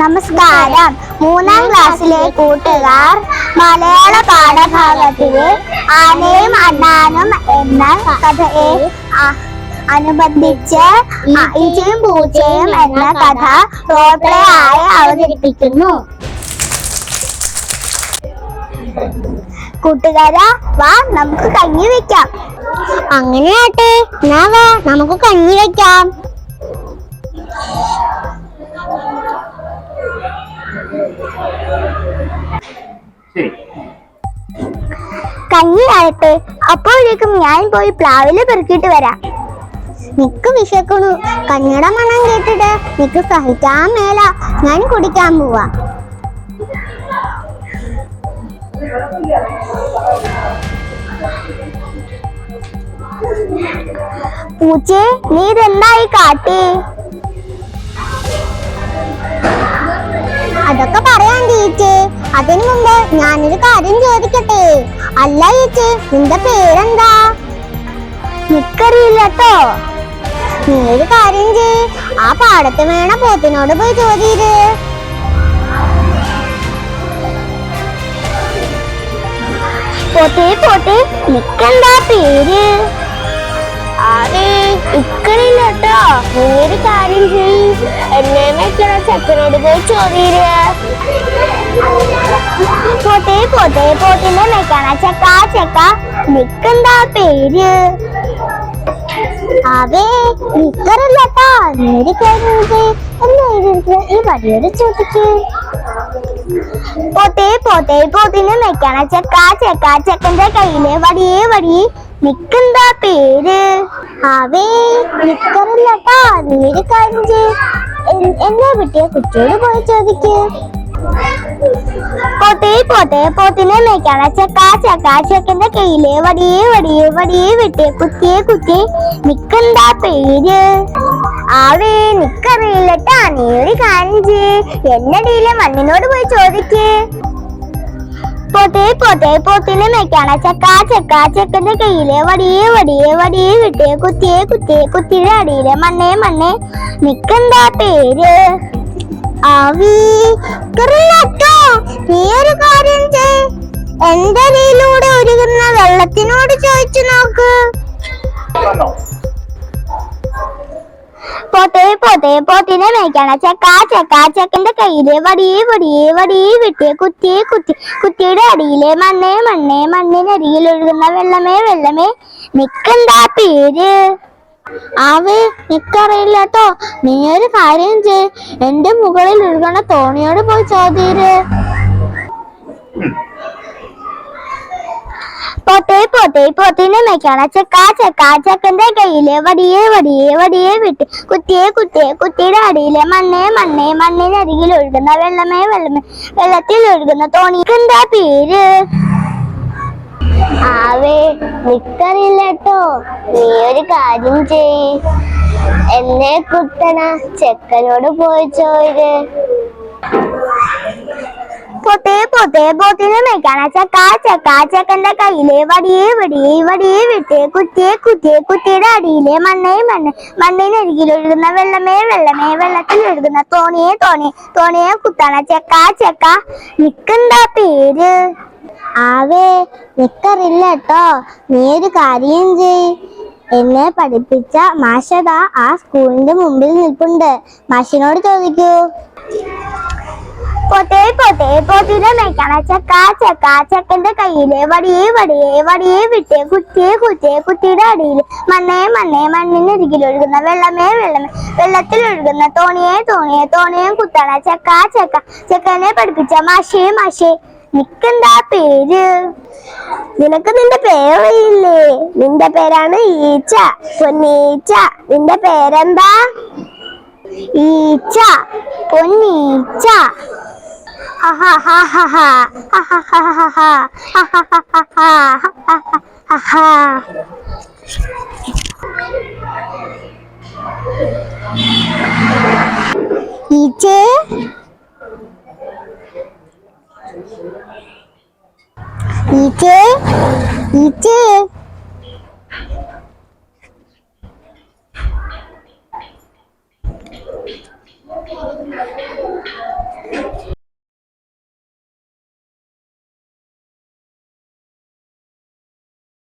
നമസ്കാരം. 3ാം ക്ലാസ്സിലെ കൂട്ടുകാർ മലയാള പാഠഭാഗത്തിലെ ആനയും അണ്ണാനും എന്ന കഥയെ അനുബന്ധിച്ച് ഈച്ചയും പൂച്ചയും എന്ന കഥ റോൾ പ്ലേ ആയി അവതരിപ്പിക്കുന്നു. കൂട്ടുകാരാ, വാ നമുക്ക് കഞ്ഞി വെക്കാം. അങ്ങനെയാട്ടെ, എന്നാ വാ നമുക്ക് കഞ്ഞി വെക്കാം. കഞ്ഞി ആയട്ടെ, അപ്പോഴേക്കും ഞാൻ പോയി പ്ലാവില് പെറുക്കിട്ട് വരാം. നിക്ക് വിശക്കണു. കഞ്ഞിയുടെ മണം കേട്ടിട്ട് നിക്ക് സഹിക്കാൻ മേല. ഞാൻ കുടിക്കാൻ പോവാ. പൂച്ചേ, നീ ഇതെന്തായി കാട്ടി? അതൊക്കെ പറയാൻ ടീച്ചേ. അതിനു മുമ്പ് ഞാനൊരു കാര്യം ചോദിക്കട്ടെ? അല്ല ടീച്ചേ, നിന്റെ പേരെന്താ? നിക്കറിയില്ലട്ടോ. നീ ഒരു കാര്യം ചെയ്, ആ പാടത്ത് വേണ പോത്തിനോട് പോയി ചോദിര്. പോത്തേ പോത്തേ, നിക്കെന്താ പേര്? ഇക്കറിയില്ലട്ടോ. നീ ഒരു കാര്യം ചെയ്, എന്നെ വെക്കണ ചെക്കനോട് പോയി ചോദിര്. പോത്തേ പോത്തേ, പോത്തിനെ വെക്കണ ചെക്ക ചെക്ക, നിക്കെന്താ പേര്? അവേ നിക്കറില്ലട്ടോ. നീ ഒരു കാര്യം ചെയ്, എന്നെ ഈ വടിയോട് ചോദിക്ക്. പോത്തേ പോത്തേ, പോത്തിനെ വെക്കണ ചെക്ക ചെക്ക, ചെക്കന്റെ കയ്യിലെ വടിയേ വടിയേ, നിക്കെന്താ പേര്? അവേ നിക്കറില്ലട്ടോ. നീ ഒരു കാര്യം ചെയ്, എന്നെ വിട്ടിയ കുട്ടിയോട് പോയി ചോദിക്ക്. പോത്തേ പോത്തേ, പോത്തിനെ മേയ്ക്കണ ചെക്ക ചെക്ക, ചെക്കന്റെ കയ്യിലെ വടിയേ വടിയേ വടിയേ വിട്ടേ കുത്തിയേ കുത്തിയേ, നിക്കെന്താ പേര്? അവേ നിക്കറിയില്ലട്ടാ. നീ ഒരു കാര്യം ചെയ്, എന്നടിയിലെ മണ്ണിനോട് പോയി ചോദിക്ക്. പോത്തേ പോത്തേ, പോത്തിനെ മേയ്ക്കണ ചെക്ക ചെക്ക, ചെക്കന്റെ കയ്യിലെ വടിയേ വടിയേ വടിയേ വിട്ടേ കുത്തിയേ കുത്തിയേ, കുത്തിയുടെ അടിയിലെ മണ്ണേ മണ്ണേ, നിക്കെന്താ പേര്? അറിയില്ലട്ടോ. നീ ഒരു കാര്യം ചെയ്, എന്റെ അടിയിലൂടെ ഒഴുകുന്ന വെള്ളത്തിനോട് ചോദിച്ചു നോക്ക്. പോത്തേ പോത്തേ, പോത്തിനെ മേയ്ക്കണ ചെക്ക ചെക്ക, ചെക്കന്റെ കയ്യിലെ വടിയേ വടിയേ വടിയേ വിട്ടേ കുത്തിയേ കുത്തി, കുത്തിയുടെ അടിയിലെ മണ്ണേ മണ്ണേ, മണ്ണിനടിയിൽ ഒഴുകുന്ന വെള്ളമേ വെള്ളമേ, നിക്കെന്താ പേര്? അവേ നിക്കറിയില്ലട്ടോ. നീ ഒരു കാര്യം ചെയ്, എന്റെ മുകളിൽ ഒഴുകണ തോണിയോട് പോയി ചോദിര്. പോത്തേ പോത്തേ, പോത്തിനെ മേയ്ക്കണ ചെക്ക ചെക്ക, ചെക്കന്റെ കയ്യിലെ വടിയേ വടിയേ വടിയേ വിട്ട് കുത്തിയേ കുത്തിയേ, കുത്തിയുടെ അടിയിലെ മണ്ണേ മണ്ണേ, മണ്ണിനരികിൽ ഒഴുകുന്ന വെള്ളമേ വെള്ളമേ, വെള്ളത്തിൽ ഒഴുകുന്ന തോണിക്കെന്താ പേര്? ആവേ നിക്കറിയില്ലട്ടോ. നീ ഒരു കാര്യം ചെയ്, എന്നെ കുത്തണ ചെക്കനോട് പോയി ചോദിര്. പോത്തേ പോത്തേ, പോത്തിനെ മേയ്ക്കണ ചെക്ക ചെക്ക, ചെക്കന്റെ കയ്യിലെ വടിയേ വടിയേ വടിയേ വിട്ടേ കുത്തിയേ കുത്തിയേ, കുത്തിയുടെ അടിയിലെ മണ്ണേ മണ്ണേ, മണ്ണിനരികിൽ ഒഴുകുന്ന വെള്ളമേ വെള്ളമേ, വെള്ളത്തിൽ ഒഴുകുന്ന തോണിയെ തോണിയെ, തോണിയെ കുത്തണ ചെക്ക ചെക്ക, നിക്കെന്താ പേര്? ആവേ നിക്കറില്ലട്ടോ. നീ ഒരു കാര്യം ചെയ്, എന്നെ പഠിപ്പിച്ച മാഷതാ ആ സ്കൂളിന്റെ മുമ്പിൽ നിൽപ്പുണ്ട്. മാഷിനോട് ചോദിക്കൂ. പോത്തേ പോത്തേ, പോത്തിനെ മേയ്ക്കണ ചെക്ക ചെക്ക, ചെക്കന്റെ കയ്യിലെ വടിയേ വടിയേ വടിയേ വിട്ടേ കുത്തിയേ കുത്തിയേ, കുത്തിയുടെ അടിയിൽ മണ്ണേ മണ്ണേ, മണ്ണിനരികിൽ ഒഴുകുന്ന വെള്ളമേ വെള്ളമേ, വെള്ളത്തിൽ ഒഴുകുന്ന തോണിയെ തോണിയെ, തോണിയെ കുത്തണ ചെക്ക ചെക്ക, ചെക്കനെ പഠിപ്പിച്ച മാഷേ മാഷേ, നിക്കെന്താ പേര്? നിനക്ക് നിന്റെ പേരറിയില്ലേ? നിന്റെ പേരാണ് ഈച്ച, പൊന്നീച്ച. നിന്റെ പേരെന്താ? ഈച്ച, പൊന്നീച്ച. ഈച്ചേ ഈച്ചേ ഈച്ചേ,